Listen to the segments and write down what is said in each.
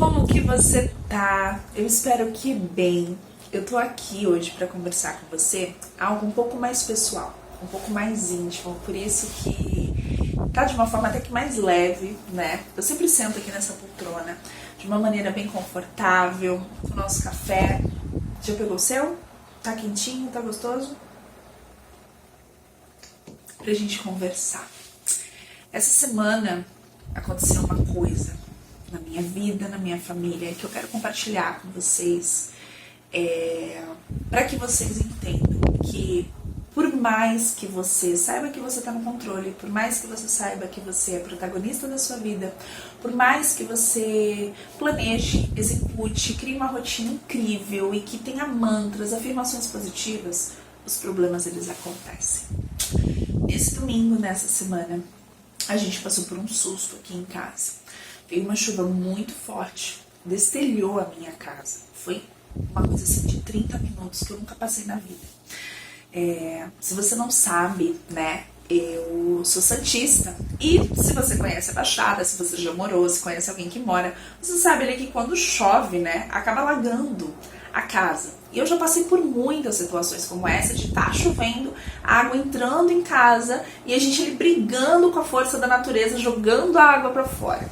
Como que você tá? Eu espero que bem. Eu tô aqui hoje para conversar com você algo um pouco mais pessoal, um pouco mais íntimo, por isso que tá de uma forma até que mais leve, né? Eu sempre sento aqui nessa poltrona de uma maneira bem confortável, com o nosso café. Já pegou o seu? Tá quentinho? Tá gostoso? Pra gente conversar. Essa semana aconteceu uma coisa na minha vida, na minha família, que eu quero compartilhar com vocês, para que vocês entendam que por mais que você saiba que você está no controle, por mais que você saiba que você é protagonista da sua vida, por mais que você planeje, execute, crie uma rotina incrível e que tenha mantras, afirmações positivas, os problemas eles acontecem. Nesse domingo, nessa semana, a gente passou por um susto aqui em casa. Veio uma chuva muito forte, destelhou a minha casa. Foi uma coisa assim de 30 minutos que eu nunca passei na vida. Se você não sabe, né, eu sou santista. E se você conhece a Baixada, se você já morou, se conhece alguém que mora, você sabe ali que quando chove, né, acaba alagando a casa. E eu já passei por muitas situações como essa, de estar chovendo, a água entrando em casa e a gente ali brigando com a força da natureza, jogando a água para fora.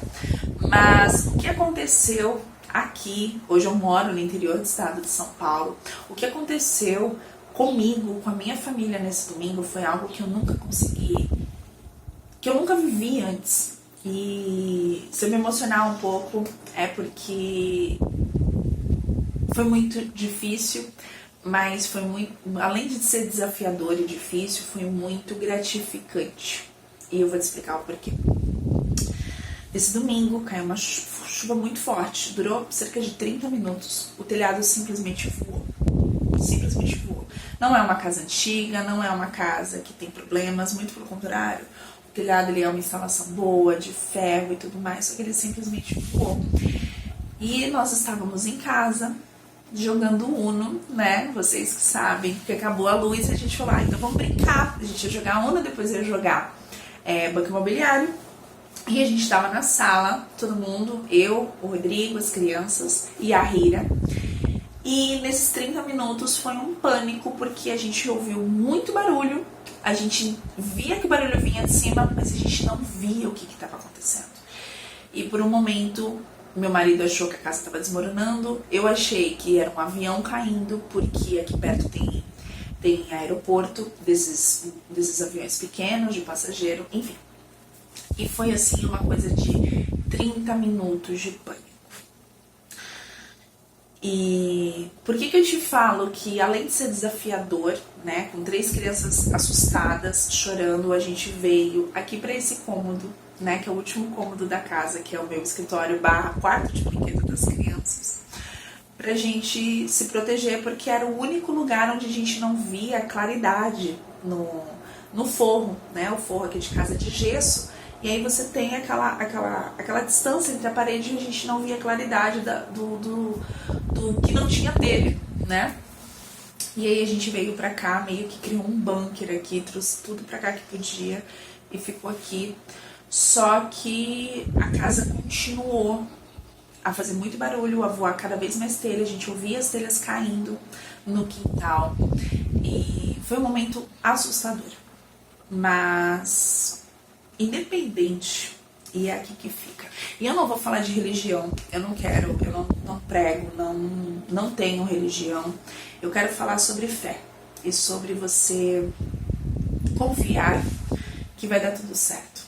Mas o que aconteceu aqui, hoje eu moro no interior do estado de São Paulo, o que aconteceu comigo, com a minha família nesse domingo foi algo que eu nunca consegui, que eu nunca vivi antes. E se eu me emocionar um pouco é porque foi muito difícil, mas foi muito, além de ser desafiador e difícil, foi muito gratificante. E eu vou te explicar o porquê. Esse domingo caiu uma chuva muito forte, durou cerca de 30 minutos. O telhado simplesmente voou. Simplesmente voou. Não é uma casa antiga, não é uma casa que tem problemas, muito pelo contrário. O telhado ele é uma instalação boa, de ferro e tudo mais, só que ele simplesmente voou. E nós estávamos em casa, jogando Uno, né? Vocês que sabem, que acabou a luz e a gente falou, então vamos brincar. A gente ia jogar Uno, depois ia jogar Banco Imobiliário. E a gente estava na sala, todo mundo, eu, o Rodrigo, as crianças e a Rira. E nesses 30 minutos foi um pânico, porque a gente ouviu muito barulho, a gente via que o barulho vinha de cima, mas a gente não via o que estava acontecendo. E por um momento, meu marido achou que a casa estava desmoronando, eu achei que era um avião caindo, porque aqui perto tem aeroporto desses aviões pequenos, de passageiro, enfim. E foi assim uma coisa de 30 minutos de pânico. E por que eu te falo que além de ser desafiador, né, com 3 crianças assustadas, chorando, a gente veio aqui para esse cômodo, né, que é o último cômodo da casa, que é o meu escritório / quarto de brinquedo das crianças, pra gente se proteger, porque era o único lugar onde a gente não via claridade no forro, né, o forro aqui de casa é de gesso. E aí você tem aquela distância entre a parede e a gente não via a claridade do que não tinha telha, né? E aí a gente veio pra cá, meio que criou um bunker aqui, trouxe tudo pra cá que podia e ficou aqui. Só que a casa continuou a fazer muito barulho, a voar cada vez mais telha, a gente ouvia as telhas caindo no quintal. E foi um momento assustador. Mas independente, e é aqui que fica. E eu não vou falar de religião, eu não prego, não tenho religião. Eu quero falar sobre fé e sobre você confiar que vai dar tudo certo.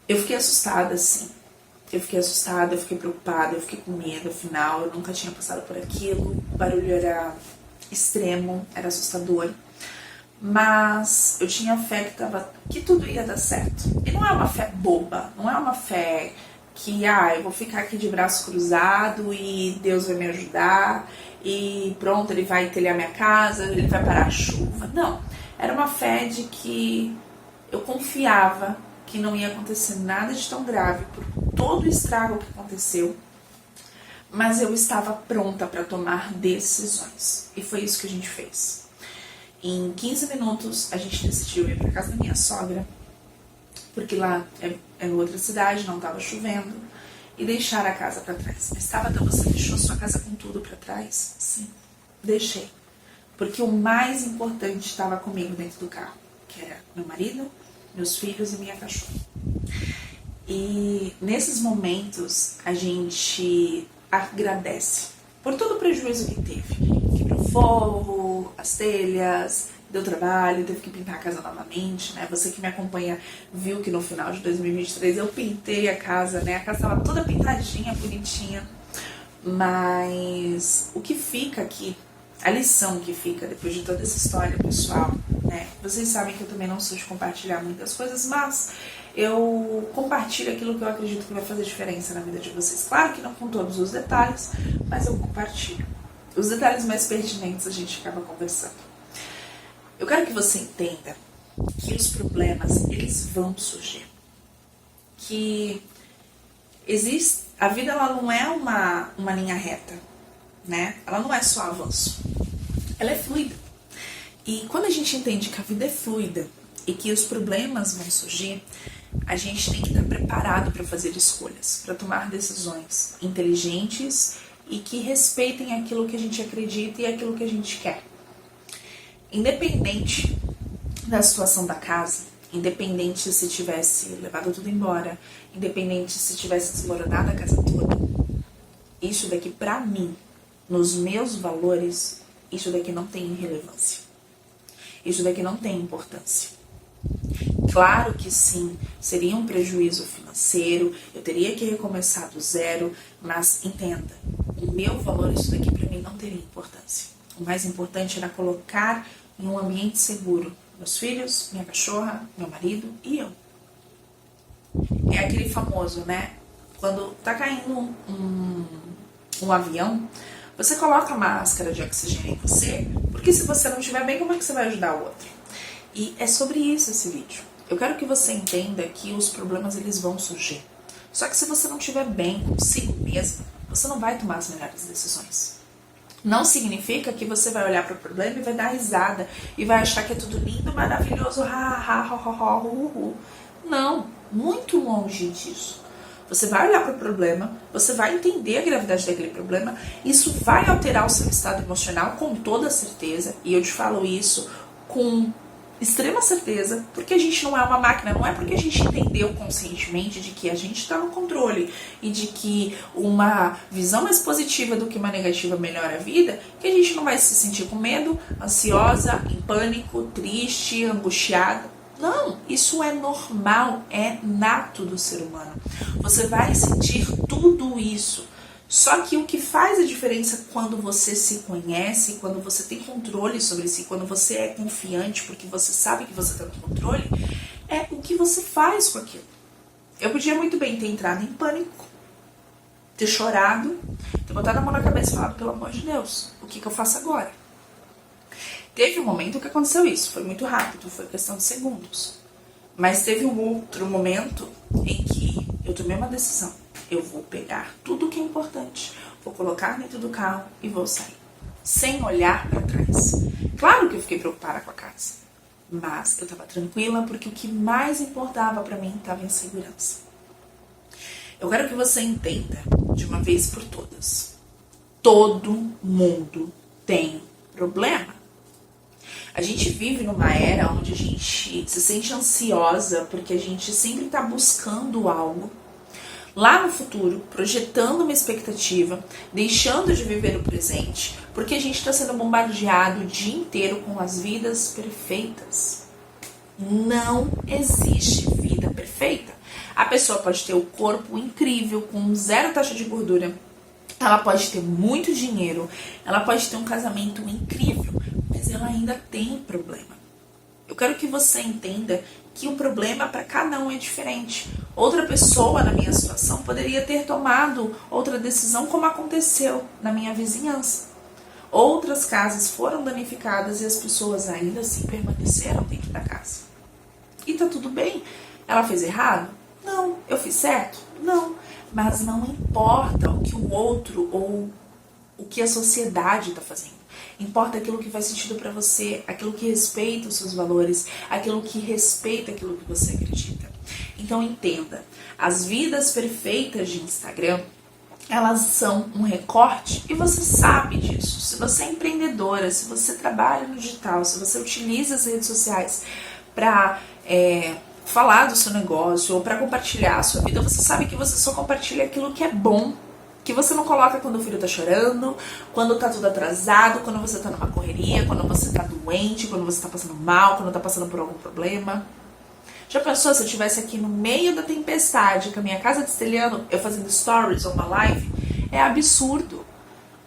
Eu fiquei assustada, sim. Eu fiquei preocupada, eu fiquei com medo, afinal, eu nunca tinha passado por aquilo. O barulho era extremo, era assustador. Mas eu tinha fé que tudo ia dar certo. E não é uma fé boba, não é uma fé que eu vou ficar aqui de braço cruzado e Deus vai me ajudar e pronto, ele vai telhar minha casa, ele vai parar a chuva. Não, era uma fé de que eu confiava que não ia acontecer nada de tão grave por todo o estrago que aconteceu, mas eu estava pronta para tomar decisões. E foi isso que a gente fez. Em 15 minutos, a gente decidiu ir para casa da minha sogra, porque lá é outra cidade, não estava chovendo. e deixar a casa para trás. Mas Tabata, você deixou sua casa com tudo para trás? Sim, deixei. Porque o mais importante estava comigo dentro do carro, que era meu marido, meus filhos e minha cachorra. E nesses momentos a gente agradece por todo o prejuízo que teve. Quebrou o forro, as telhas, deu trabalho, teve que pintar a casa novamente, né? Você que me acompanha viu que no final de 2023 eu pintei a casa, né? A casa estava toda pintadinha, bonitinha. Mas o que fica aqui, a lição que fica depois de toda essa história, pessoal, né? Vocês sabem que eu também não sou de compartilhar muitas coisas, mas eu compartilho aquilo que eu acredito que vai fazer diferença na vida de vocês. Claro que não com todos os detalhes, mas eu compartilho. Os detalhes mais pertinentes a gente acaba conversando. Eu quero que você entenda que os problemas, eles vão surgir. Que a vida ela não é uma linha reta, né? Ela não é só avanço. Ela é fluida. E quando a gente entende que a vida é fluida e que os problemas vão surgir, a gente tem que estar preparado para fazer escolhas, para tomar decisões inteligentes e que respeitem aquilo que a gente acredita e aquilo que a gente quer. Independente da situação da casa, independente se tivesse levado tudo embora, independente se tivesse desmoronado a casa toda, isso daqui pra mim, nos meus valores, isso daqui não tem relevância. Isso daqui não tem importância. Claro que sim, seria um prejuízo financeiro, eu teria que recomeçar do zero, mas entenda, o meu valor, isso daqui pra mim não teria importância. O mais importante era colocar em um ambiente seguro meus filhos, minha cachorra, meu marido e eu. É aquele famoso, né? Quando tá caindo um avião, você coloca a máscara de oxigênio em você, porque se você não estiver bem, como é que você vai ajudar o outro? E é sobre isso esse vídeo. Eu quero que você entenda que os problemas eles vão surgir. Só que se você não estiver bem consigo mesmo, você não vai tomar as melhores decisões. Não significa que você vai olhar para o problema e vai dar risada e vai achar que é tudo lindo, maravilhoso, Não, muito longe disso. Você vai olhar para o problema, você vai entender a gravidade daquele problema, isso vai alterar o seu estado emocional com toda certeza, e eu te falo isso com extrema certeza, porque a gente não é uma máquina, não é porque a gente entendeu conscientemente de que a gente está no controle e de que uma visão mais positiva do que uma negativa melhora a vida, que a gente não vai se sentir com medo, ansiosa, em pânico, triste, angustiada. Não, isso é normal, é nato do ser humano. Você vai sentir tudo isso. Só que o que faz a diferença quando você se conhece, quando você tem controle sobre si, quando você é confiante porque você sabe que você está no controle, é o que você faz com aquilo. Eu podia muito bem ter entrado em pânico, ter chorado, ter botado a mão na cabeça e falado, pelo amor de Deus, o que eu faço agora? Teve um momento que aconteceu isso, foi muito rápido, foi questão de segundos. Mas teve um outro momento em que eu tomei uma decisão. Eu vou pegar tudo que é importante, vou colocar dentro do carro e vou sair. Sem olhar para trás. Claro que eu fiquei preocupada com a casa. Mas eu estava tranquila porque o que mais importava para mim estava em segurança. Eu quero que você entenda, de uma vez por todas. Todo mundo tem problema. A gente vive numa era onde a gente se sente ansiosa porque a gente sempre está buscando algo lá no futuro, projetando uma expectativa, deixando de viver o presente, porque a gente está sendo bombardeado o dia inteiro com as vidas perfeitas. Não existe vida perfeita. A pessoa pode ter o corpo incrível, com zero taxa de gordura, ela pode ter muito dinheiro, ela pode ter um casamento incrível, mas ela ainda tem problema. Eu quero que você entenda que o problema para cada um é diferente. Outra pessoa na minha situação poderia ter tomado outra decisão, como aconteceu na minha vizinhança. Outras casas foram danificadas e as pessoas ainda assim permaneceram dentro da casa. E tá tudo bem. Ela fez errado? Não. Eu fiz certo? Não. Mas não importa o que o outro ou o que a sociedade está fazendo. Importa aquilo que faz sentido para você, aquilo que respeita os seus valores, aquilo que respeita aquilo que você acredita. Então entenda, as vidas perfeitas de Instagram, elas são um recorte e você sabe disso. Se você é empreendedora, se você trabalha no digital, se você utiliza as redes sociais para falar do seu negócio ou para compartilhar a sua vida, você sabe que você só compartilha aquilo que é bom, que você não coloca quando o filho tá chorando, quando tá tudo atrasado, quando você tá numa correria, quando você tá doente, quando você tá passando mal, quando tá passando por algum problema. Já pensou se eu estivesse aqui no meio da tempestade, com a minha casa destelhando, eu fazendo stories ou uma live? É absurdo.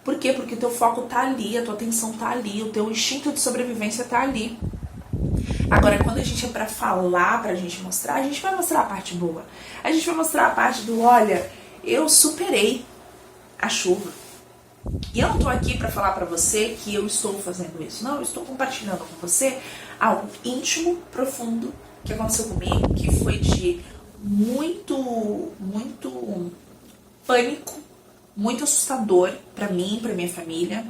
Por quê? Porque o teu foco tá ali, a tua atenção tá ali, o teu instinto de sobrevivência tá ali. Agora, quando a gente é pra falar, pra gente mostrar, a gente vai mostrar a parte boa. A gente vai mostrar a parte do, olha, eu superei a chuva. E eu não tô aqui pra falar pra você que eu estou fazendo isso. Não, eu estou compartilhando com você algo íntimo, profundo, que aconteceu comigo, que foi de muito pânico, muito assustador pra mim, pra minha família.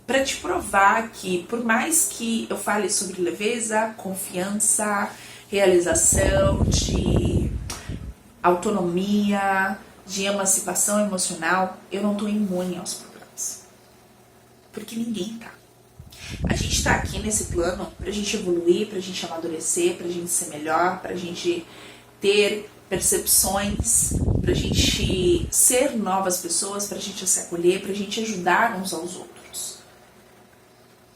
Pra te provar que, por mais que eu fale sobre leveza, confiança, realização, de autonomia, de emancipação emocional, eu não tô imune aos problemas. Porque ninguém tá. A gente tá aqui nesse plano pra gente evoluir, pra gente amadurecer, pra gente ser melhor, pra gente ter percepções, pra gente ser novas pessoas, pra gente se acolher, pra gente ajudar uns aos outros.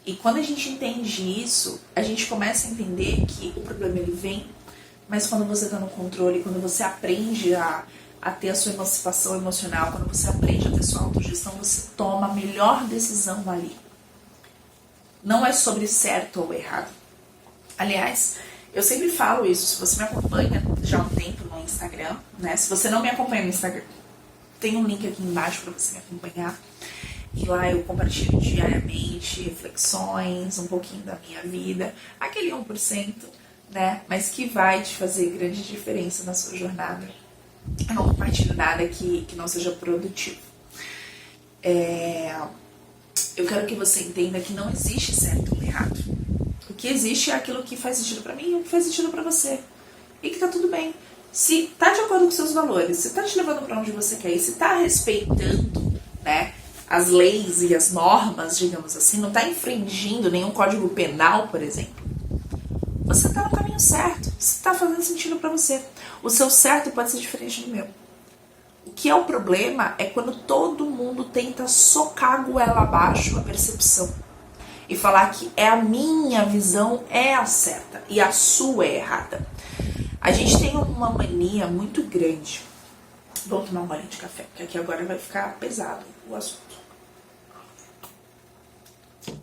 E quando a gente entende isso, a gente começa a entender que o problema ele vem, mas quando você tá no controle, quando você aprende a ter a sua emancipação emocional, quando você aprende a ter sua autogestão, você toma a melhor decisão ali. Não é sobre certo ou errado. Aliás, eu sempre falo isso, se você me acompanha já há um tempo no Instagram, né? Se você não me acompanha no Instagram, tem um link aqui embaixo para você me acompanhar. E lá eu compartilho diariamente reflexões, um pouquinho da minha vida, aquele 1%, né? Mas que vai te fazer grande diferença na sua jornada. Eu não compartilho nada que não seja produtivo. Eu quero que você entenda que não existe certo ou errado. O que existe é aquilo que faz sentido pra mim e o que faz sentido pra você. E que tá tudo bem. Se tá de acordo com seus valores, se tá te levando pra onde você quer ir, se tá respeitando, né, as leis e as normas, digamos assim, não tá infringindo nenhum código penal, por exemplo, você tá no caminho certo. Se tá fazendo sentido pra você. O seu certo pode ser diferente do meu. O que é o problema é quando todo mundo tenta socar a goela abaixo a percepção e falar que a minha visão é a certa e a sua é errada. A gente tem uma mania muito grande. Vamos tomar um golinho de café, porque aqui agora vai ficar pesado o assunto.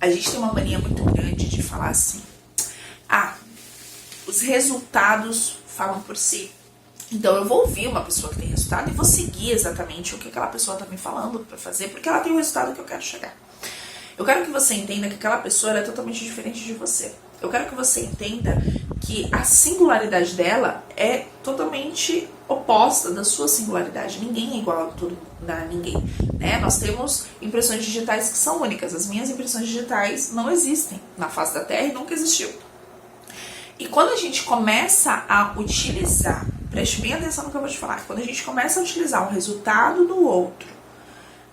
A gente tem uma mania muito grande de falar assim: os resultados falam por si. Então eu vou ouvir uma pessoa que tem resultado e vou seguir exatamente o que aquela pessoa tá me falando pra fazer, porque ela tem o resultado que eu quero chegar. Eu quero que você entenda que aquela pessoa é totalmente diferente de você. Eu quero que você entenda que a singularidade dela é totalmente oposta da sua singularidade. Ninguém é igual a ninguém, né? Nós temos impressões digitais que são únicas. As minhas impressões digitais não existem na face da Terra e nunca existiu. E quando a gente começa a utilizar, preste bem atenção no que eu vou te falar, quando a gente começa a utilizar o resultado do outro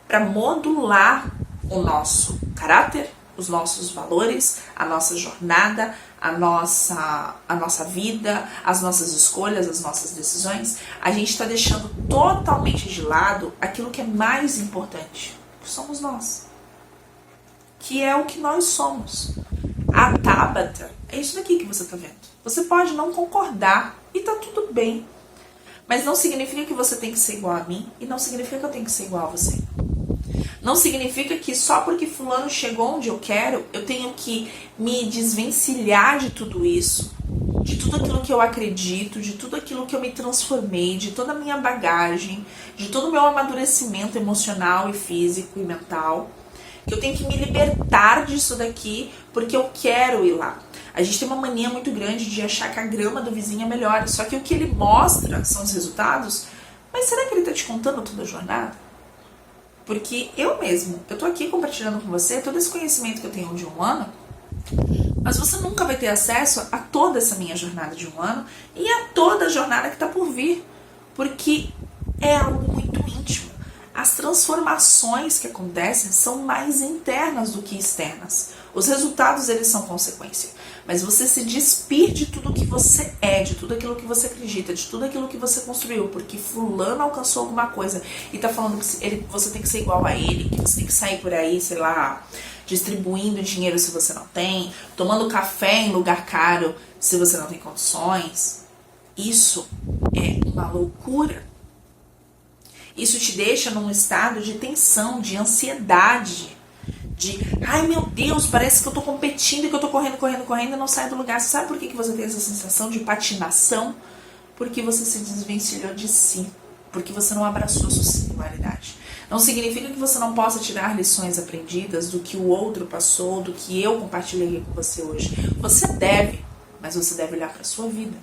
para modular o nosso caráter, os nossos valores, a nossa jornada, a nossa vida, as nossas escolhas, as nossas decisões, a gente está deixando totalmente de lado aquilo que é mais importante, que somos nós. Que é o que nós somos. A Tabata é isso daqui que você tá vendo. Você pode não concordar e tá tudo bem. Mas não significa que você tem que ser igual a mim e não significa que eu tenho que ser igual a você. Não significa que só porque fulano chegou onde eu quero, eu tenho que me desvencilhar de tudo isso, de tudo aquilo que eu acredito, de tudo aquilo que eu me transformei, de toda a minha bagagem, de todo o meu amadurecimento emocional e físico e mental. Que eu tenho que me libertar disso daqui porque eu quero ir lá. A gente tem uma mania muito grande de achar que a grama do vizinho é melhor, só que o que ele mostra são os resultados. Mas será que ele tá te contando toda a jornada? Porque eu tô aqui compartilhando com você todo esse conhecimento que eu tenho de um ano, Mas você nunca vai ter acesso a toda essa minha jornada de 1 ano e a toda a jornada que está por vir, porque é algo muito íntimo. As transformações que acontecem são mais internas do que externas. Os resultados, eles são consequência. Mas você se despir de tudo que você é, de tudo aquilo que você acredita, de tudo aquilo que você construiu, porque fulano alcançou alguma coisa e tá falando que você tem que ser igual a ele, que você tem que sair por aí, sei lá, distribuindo dinheiro se você não tem, tomando café em lugar caro se você não tem condições. Isso é uma loucura. Isso te deixa num estado de tensão, de ansiedade, de, ai meu Deus, parece que eu tô competindo e que eu tô correndo e não saio do lugar. Você sabe por que você tem essa sensação de patinação? Porque você se desvencilhou de si, porque você não abraçou sua singularidade. Não significa que você não possa tirar lições aprendidas do que o outro passou, do que eu compartilhei com você hoje. Você deve, mas você deve olhar para a sua vida.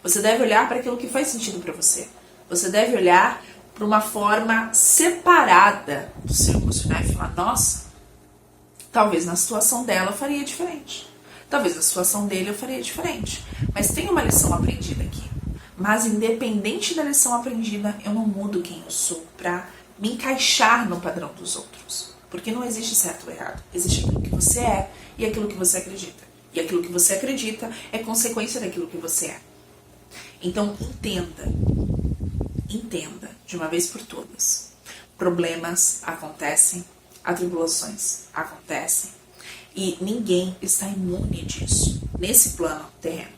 Você deve olhar para aquilo que faz sentido para você. Você deve olhar para uma forma separada do seu emocional e falar, nossa, talvez na situação dela eu faria diferente. Talvez na situação dele eu faria diferente. Mas tem uma lição aprendida aqui. Mas independente da lição aprendida, eu não mudo quem eu sou para me encaixar no padrão dos outros. Porque não existe certo ou errado. Existe aquilo que você é e aquilo que você acredita. E aquilo que você acredita é consequência daquilo que você é. Então entenda de uma vez por todas. Problemas acontecem, atribulações acontecem e ninguém está imune disso. Nesse plano terreno,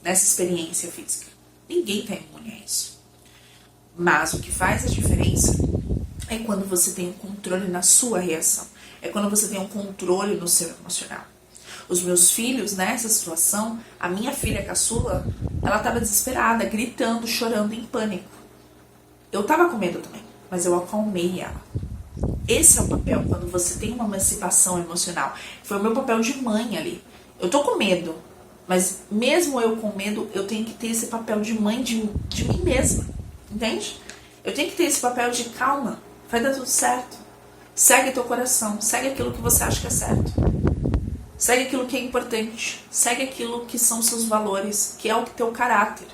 nessa experiência física, ninguém está imune a isso. Mas o que faz a diferença é quando você tem um controle na sua reação. É quando você tem um controle no seu emocional. Os meus filhos, nessa situação, a minha filha caçula, ela estava desesperada, gritando, chorando, em pânico. Eu estava com medo também, mas eu acalmei ela. Esse é o papel, quando você tem uma emancipação emocional. Foi o meu papel de mãe ali. Eu tô com medo, mas mesmo eu com medo, eu tenho que ter esse papel de mãe de mim mesma. Entende? Eu tenho que ter esse papel de calma, vai dar tudo certo. Segue teu coração, segue aquilo que você acha que é certo. Segue aquilo que é importante, segue aquilo que são seus valores, que é o teu caráter.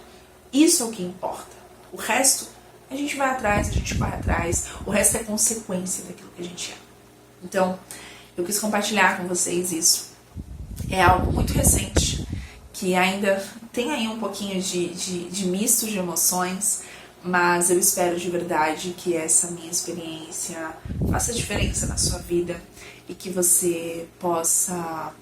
Isso é o que importa. O resto, a gente vai atrás, a gente corre atrás, o resto é consequência daquilo que a gente é. Então, eu quis compartilhar com vocês isso. É algo muito recente, que ainda tem aí um pouquinho de misto de emoções, mas eu espero de verdade que essa minha experiência faça diferença na sua vida e que você possa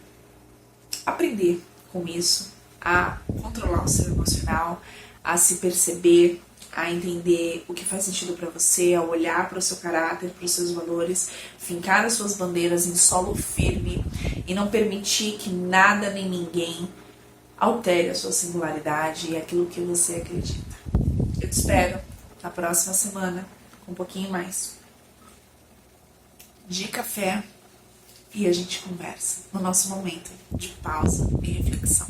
aprender com isso, a controlar o seu emocional, a se perceber, a entender o que faz sentido para você, a olhar para o seu caráter, para os seus valores, fincar as suas bandeiras em solo firme e não permitir que nada nem ninguém altere a sua singularidade e aquilo que você acredita. Eu te espero na próxima semana com um pouquinho mais de café e a gente conversa no nosso momento de pausa e reflexão.